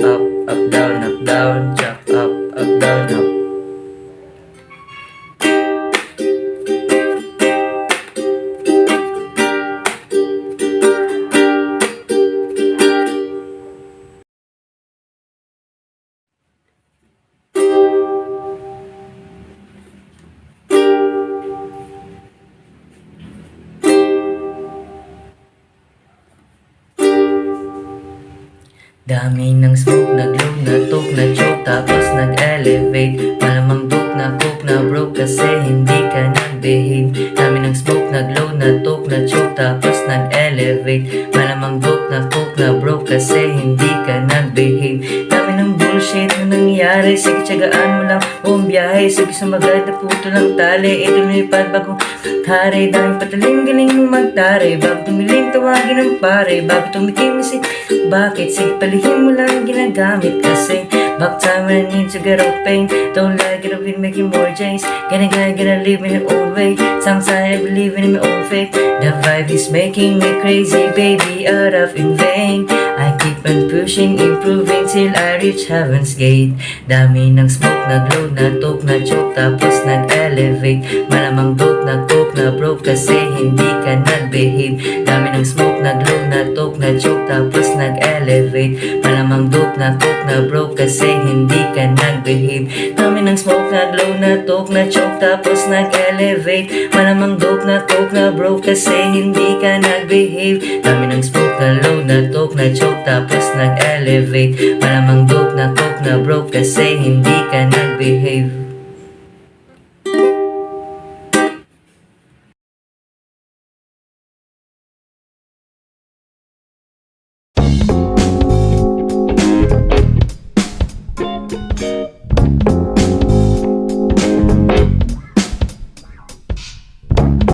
up, down, chop up, down, up. Dami ng smoke, nag-low, na-talk, na-choke, tapos nag-elevate. Malamang dope na coke na broke kasi hindi ka nag-behave. Dami ng smoke, nag-low, na-talk, na-choke, tapos nag-elevate. Malamang dope na coke na broke kasi hindi ka nag-behave. Dami ng bullshit na nangyayari, sige tsagaan mo lang buong biyahe. Sige sumagad na puto lang tali, ito lumipad bagong hari. Daming pataling galing mo magtari, bago tumiling tawagin ng pare. Bago tumikim si bakit? Sige palihim mo lang ginagamit kasi back time when I need to get out pain. Don't like it, I've been making more change. Gonna live in my own way. Sometimes I believe in my own faith. The vibe is making me crazy, baby, out of in vain. I keep on pushing, improving till I reach heaven's gate. Dami ng smoke, nag-load, na-talk, na-choke, tapos nag-elevate. Malamang dope, na-coke, na broke kasi hindi ka nag-behave. Dami ng smoke, nag-load, na-talk, na-choke, tapos nag-elevate. Malamang dope, na-coke, na broke kasi hindi ka nag-behave. Dami ng smoke, nag-load, na-talk, na-choke, tapos nag-elevate. Malamang dope, na-coke, na broke kasi hindi ka nag-behave. Dami ng smoke, na-load, na-talk, na-choke, tapos nag-elevate. Malamang dope na coke na broke kasi hindi ka nag-behave.